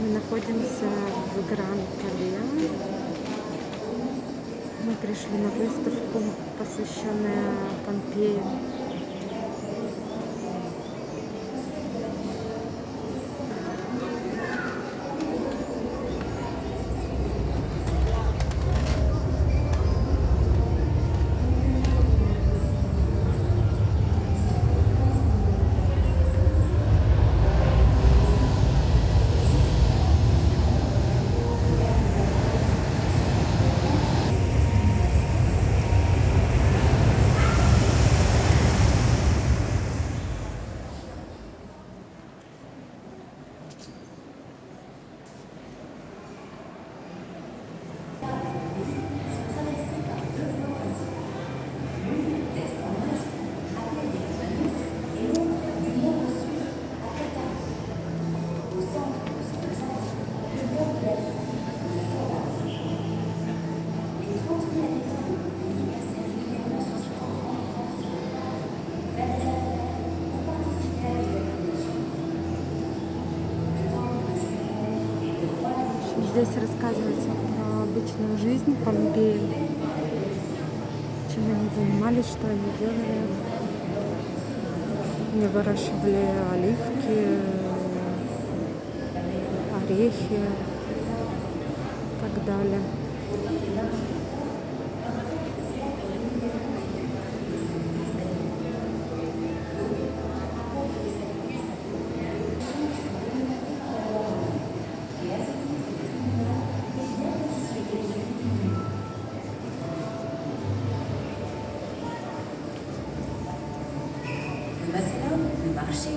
Мы находимся в Гран-Пале. Мы пришли на выставку, посвященную Помпеи. Здесь рассказывается про обычную жизнь Помпеи, чем они занимались, что они делали. Они выращивали оливки, орехи и так далее. Le marché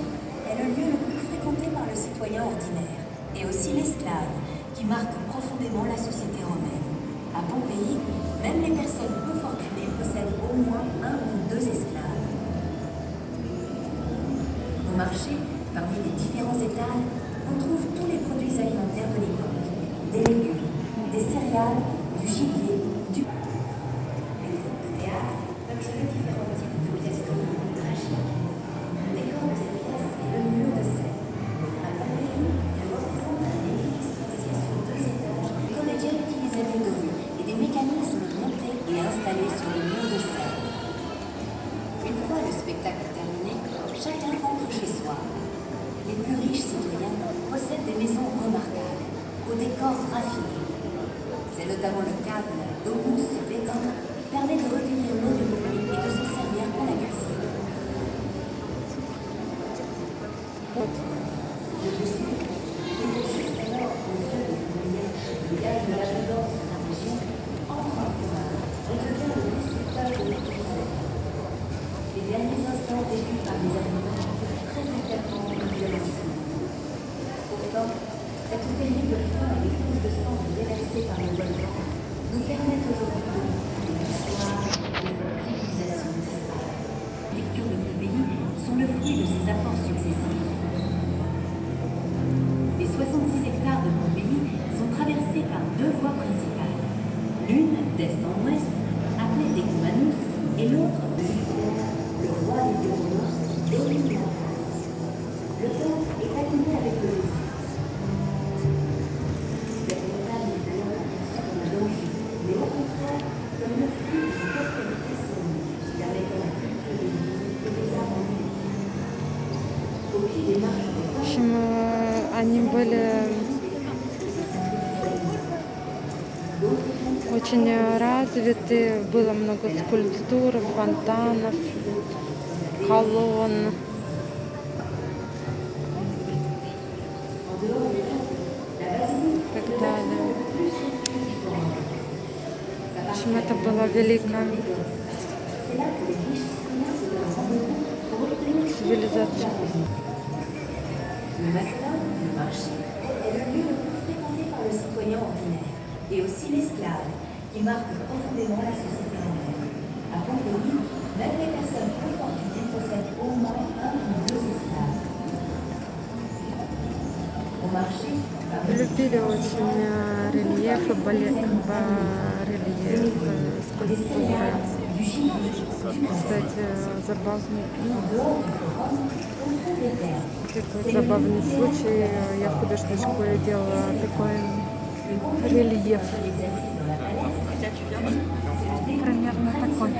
est le lieu le plus fréquenté par le citoyen ordinaire et aussi l'esclave, qui marque profondément la société romaine. À Pompéi, même les personnes peu fortunées possèdent au moins un ou deux esclaves. Au marché, parmi les différents étals, on trouve tous les produits alimentaires de l'époque, des légumes, des céréales, du gibier, du... Les groupes de théâtre peuvent jouer différents types de pièces comiques très chics. Le décor de cette pièce est le mur de scène. À Pompéi, il représente un édifice placé sur deux étages. Les comédiens utilisaient des grues et des mécanismes montés et installés sur le mur de scène. Une fois le spectacle terminé, chacun rentre chez soi. Les plus riches citoyens possèdent des maisons remarquables, au décor raffiné. C'est notamment le cas de la Domus Vetum, qui permet de recueillir l'eau de pluie et de s'en servir pour la cuisine. Les derniers instants vécus par les habitants très certainement de violence. Pourtant, cette terrible fin et les couches de sang déversées par le volcan nous permettent aujourd'hui de découvrir l'histoire de cette civilisation disparue. Les lectures de Pompéi sont le fruit de ces apports successifs. Les 66 hectares de Pompéi sont traversés par deux voies principales. L'une, d'est en ouest, appelée Decumanus, et l'autre, le roi des Romains, domine la place. Le temps est aligné avec le Jésus. Cette montagne est alors comme un danger, mais au contraire, comme le fruit d'une prospérité saine, permettant la culture des vignes et des arbres. Au pied des marches des В общем, они были очень развиты, было много скульптур, фонтанов, колонн. И так далее. В общем, это была великая цивилизация. Le masculin, le marché, est le lieu le plus fréquenté par le citoyen ordinaire, et aussi l'esclave, qui marque profondément la société romaine. À Pompéi, même les personnes peu fortunées possèdent au moins un ou deux esclaves. Au marché, Любили очень рельефы, барельефы, скульптуры. Кстати, забавный. en dehors du forum, on trouve les terres. Это забавный случай. Я в художественной школе делала такой рельеф. Примерно такой.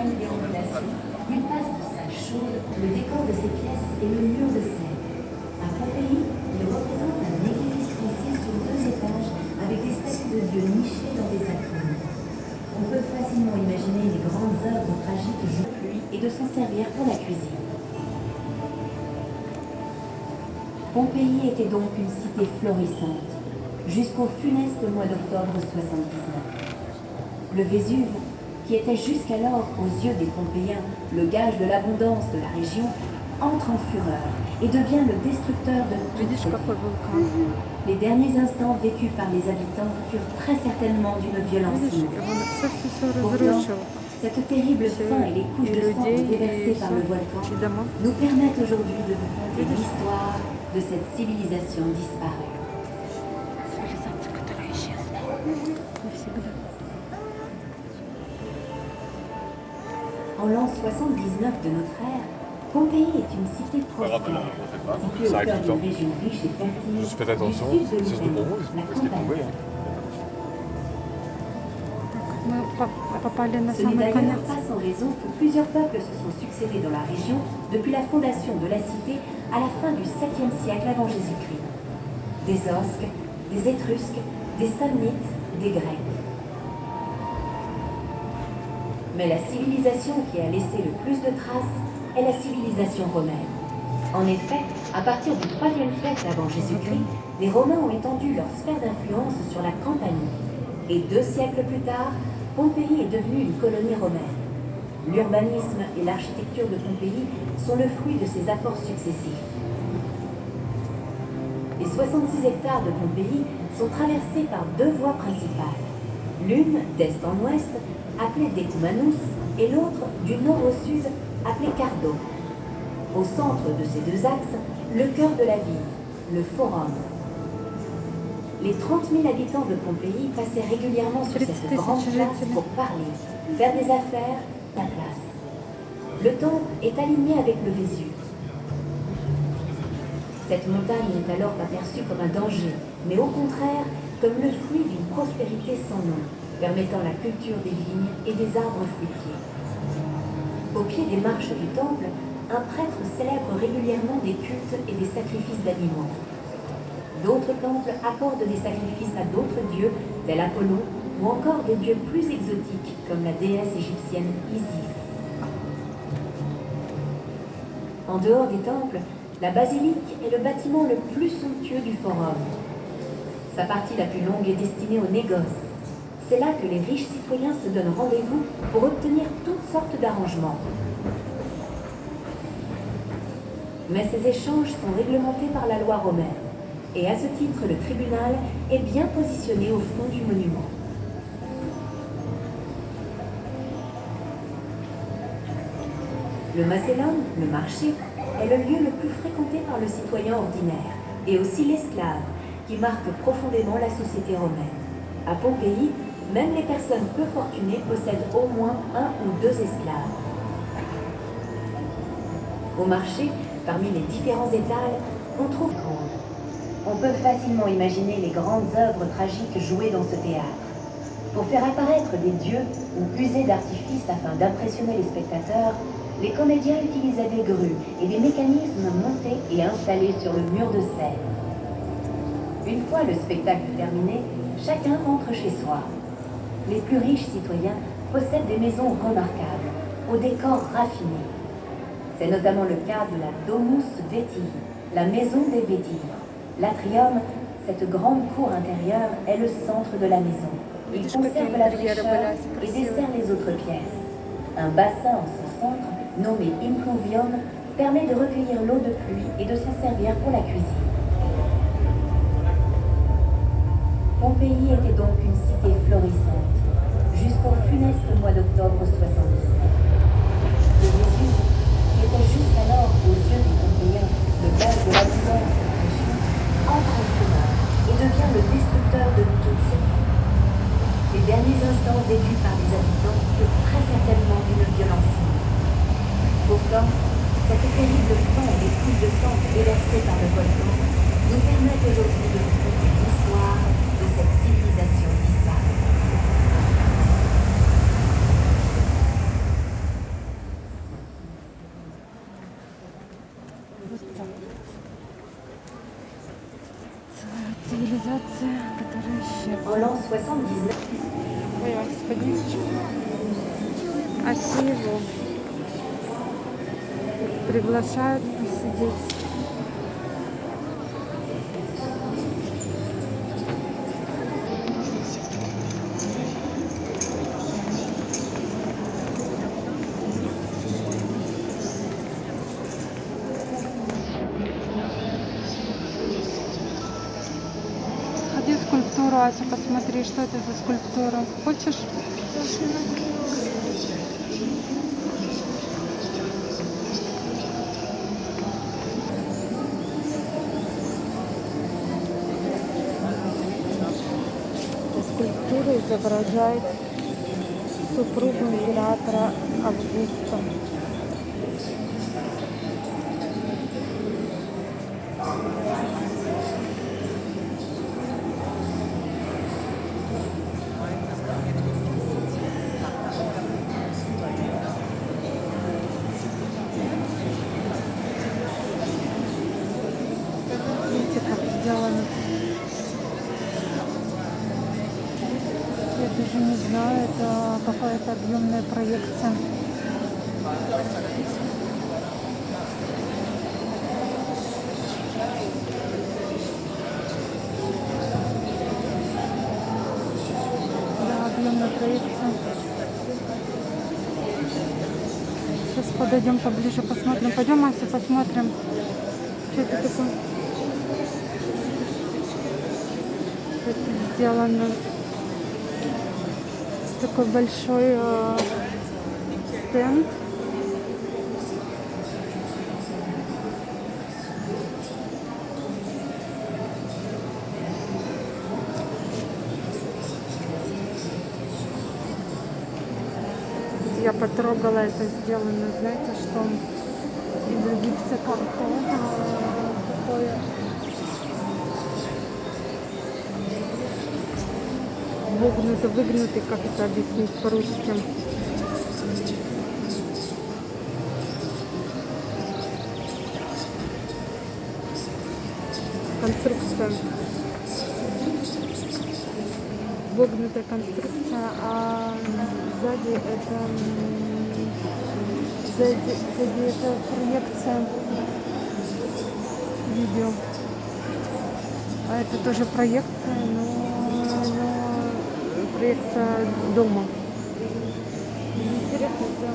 Une passe de salle chaude, le décor de ces pièces est le mur de scène. À Pompéi, il représente un édifice français sur 2 étages avec des statues de dieux nichées dans des icônes. On peut facilement imaginer les grandes œuvres tragiques de pluie et de s'en servir pour la cuisine. Pompéi était donc une cité florissante, jusqu'au funeste mois d'octobre 79. Le Vésuve, qui était jusqu'alors aux yeux des Pompéiens le gage de l'abondance de la région, entre en fureur et devient le destructeur de toute Видишь, cette какой вулкан? Les derniers instants vécus par les habitants furent très certainement d'une violence Видишь, inouïe. он все Pourtant, разрушил. cette terrible fin et les couches Et de sang людей, déversées et par все, le volcan и дома. nous permettent aujourd'hui de vous conter Видишь? l'histoire de cette civilisation disparue. Цивилизация, которая исчезла навсегда. En l'an 79 de notre ère, Pompéi est une cité prospère, située au Ça cœur arrive tout le d'une région riche et fertile Juste faites attention, du sud de c'est juste pour vous, l'Italie, la parce qu'il est tombé. campagne. Мы попали на Ce n'est самый d'ailleurs конец. pas sans raison que plusieurs peuples se sont succédés dans la région depuis la fondation de la cité à la fin du 7e siècle avant Jésus-Christ. Des Osques, des Étrusques, des Samnites, des Grecs. Mais la civilisation qui a laissé le plus de traces est la civilisation romaine. En effet, à partir du 3e siècle avant Jésus-Christ, les Romains ont étendu leur sphère d'influence sur la Campanie. Et 2 siècles plus tard, Pompéi est devenue une colonie romaine. L'urbanisme et l'architecture de Pompéi sont le fruit de ces apports successifs. Les 66 hectares de Pompéi sont traversés par 2 voies principales. L'une, d'est en ouest, appelée Decumanus, et l'autre, du nord au sud, appelée Cardo. Au centre de ces 2 axes, le cœur de la ville, le Forum. Les 30 000 habitants de Pompéi passaient régulièrement sur cette grande place pour parler, faire des affaires, la place. Le temple est aligné avec le Vésuve. Cette montagne n'est alors pas perçue comme un danger, mais au contraire comme le fruit d'une prospérité sans nom, permettant la culture des vignes et des arbres fruitiers. Au pied des marches du temple, un prêtre célèbre régulièrement des cultes et des sacrifices d'animaux. D'autres temples accordent des sacrifices à d'autres dieux, tels Apollon, ou encore des dieux plus exotiques, comme la déesse égyptienne Isis. En dehors des temples, la basilique est le bâtiment le plus somptueux du forum. Sa partie la plus longue est destinée aux négoces. C'est là que les riches citoyens se donnent rendez-vous pour obtenir toutes sortes d'arrangements. Mais ces échanges sont réglementés par la loi romaine. Et à ce titre, le tribunal est bien positionné au fond du monument. Le Macellum, le marché, est le lieu le plus fréquenté par le citoyen ordinaire, et aussi l'esclave, qui marque profondément la société romaine. À Pompéi, même les personnes peu fortunées possèdent au moins 1 ou 2 esclaves. Au marché, parmi les différents étals, on trouve On peut facilement imaginer les grandes œuvres tragiques jouées dans ce théâtre. Pour faire apparaître des dieux ou user d'artifices afin d'impressionner les spectateurs, les comédiens utilisaient des grues et des mécanismes montés et installés sur le mur de scène. Une fois le spectacle terminé, chacun rentre chez soi. Les plus riches citoyens possèdent des maisons remarquables, au décor raffiné. C'est notamment le cas de la Domus Vetii, la maison des Védires. L'atrium, cette grande cour intérieure, est le centre de la maison. Il conserve la fraîcheur et dessert les autres pièces. Un bassin en son centre, nommé impluvium, permet de recueillir l'eau de pluie et de s'en servir pour la cuisine. Pompéi était donc une cité florissante, jusqu'au funeste mois d'octobre 79. Le Vésuve, qui était jusqu'alors aux yeux des Pompéiens le gage de l'abondance, entre en fureur et devient le destructeur de toute cette vie. Les derniers instants vécus par les habitants furent très certainement d'une violence inouïe. Pourtant, cette terrible fin et les couches de sang déversées par le volcan Вот так. Целая цивилизация, которая Volant исчезла. 79. Ой, господи. А все его приглашают посидеть. Сходи в скульптуру, Ася, посмотри, что это за скульптура. Хочешь? Эта скульптура изображает супругу императора Августа. Видите, как сделано. Я даже не знаю, это какая-то объемная проекция. Да, объемная проекция. Сейчас подойдем поближе, посмотрим. Пойдем, Ася, посмотрим. Что это такое? Это сделано такой большой стенд. Я потрогала, это сделано, знаете, что из гипсокартона такое выгнутый, как это объяснить по-русски. Конструкция. Вогнутая конструкция, а сзади это проекция видео. А это тоже проекция, но проекция дома. Интересно, да.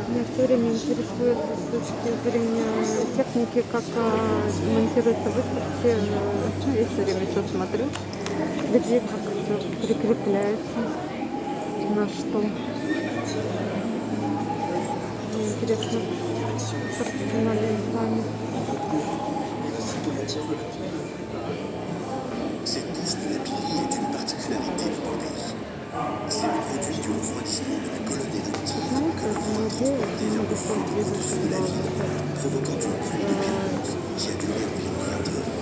Меня все время интересует с точки зрения техники, как монтируются выставки. Я все время все смотрю, где как все прикрепляется, на что. Мне интересно профессиональные планы. Cette couche de la pilier est une particularité du Bordéi. C'est le produit du refroidissement de la colonne éruptive que le vent a transporté vers le fond au-dessus de la ville, provoquant une pluie de pyromance qui a duré environ 20 heures.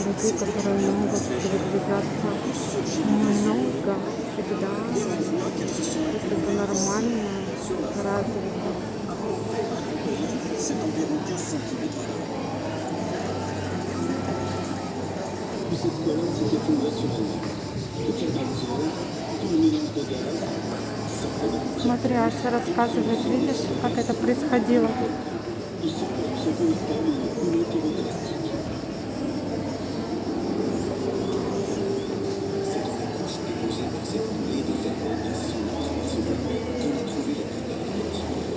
Людей, которые могут передвигаться много, всегда, если это нормально, развито. C'est environ 15 cm. Puis cette colonne s'est effondrée sur elle-même. Toute la matière, tout le mélange de gaz, sortait de l'entrée. Смотри, Ася рассказывает, видишь, как это происходило. Il circule ce qu'on appelle une coulée pyroclastique. C'est dans la couche déposée par cette coulée de ferment à 180 secondes qu'on a trouvé la plupart des bâtiments.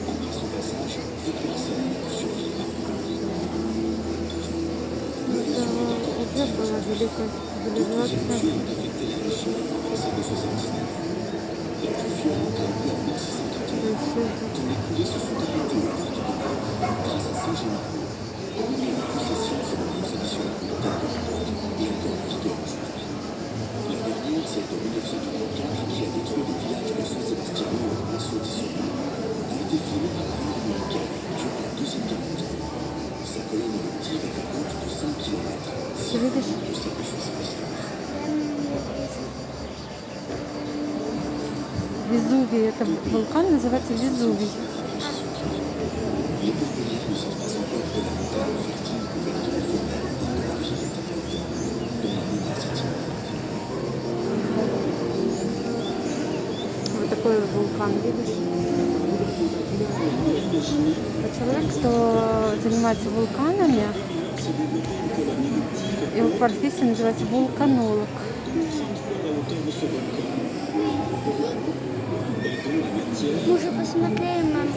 Après son passage, peu de personnes n'ont pu survivre. Le Vésuve est encore Это actif. была великая D'autres цивилизация. éruptions ont affecté la région après celle de 79. La plus violente a eu lieu en 1639, quand les coulées se sont arrêtées aux portes de Rome grâce à Saint-Génin. La procession selon les traditions napolitaines de l'époque est encore en vigueur aujourd'hui. La dernière, celle de 1944, qui a détruit le village de San Sebastiano en Assoudi-sur-Mer, a été filmée par l'armée américaine durant la Deuxième Guerre mondiale. Sa colonne éruptive était haute de 5 km, Ты видишь? de celle de 79. Везувий. Везувий. Это вулкан называется Везувий. Les Cordillères ne sont pas encore de la montagne fertile couverte de forêts, de la vie éternelle, dont la menace est imminente. Вот такой вулкан, видишь? А человек, кто занимается вулканами, его профессия называется вулканолог. Мы уже посмотрели, мам.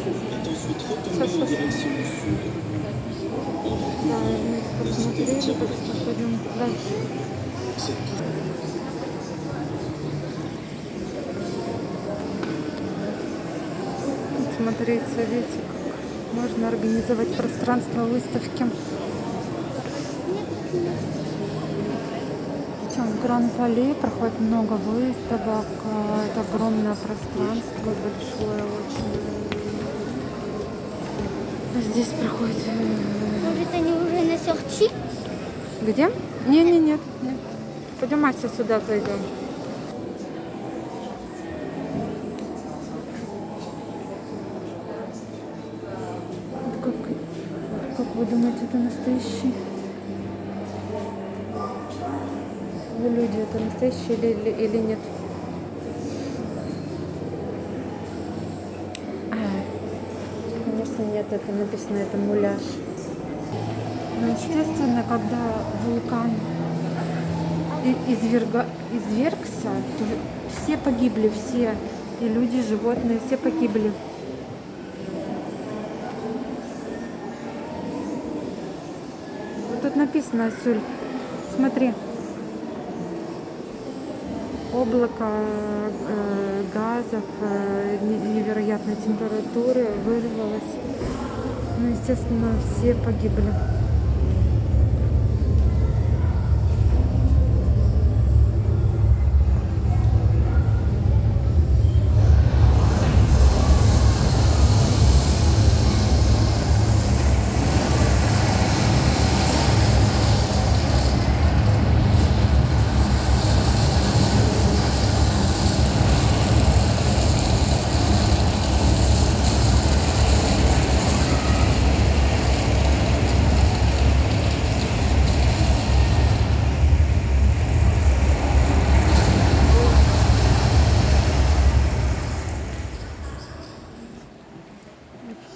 Сейчас посмотрим. Да, мы посмотрели, так что пойдем дальше. Смотреть, советик, как можно организовать пространство выставки. В Гран-Пале проходит много выставок. Это огромное пространство, большое очень. Здесь проходит... Может, они уже на сорти? Где? Нет. Пойдем, Ася, сюда зайдем. Как вы думаете, это настоящий? Вы люди, это настоящие или нет? Конечно, нет, это написано, это муляж. Но, естественно, когда вулкан извергся, то все погибли, все. И люди, и животные, все погибли. Вот тут написано, Асюль, смотри. Облако газов невероятной температуры вырвалось. Ну, естественно, все погибли.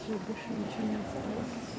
Все, больше ничего не осталось.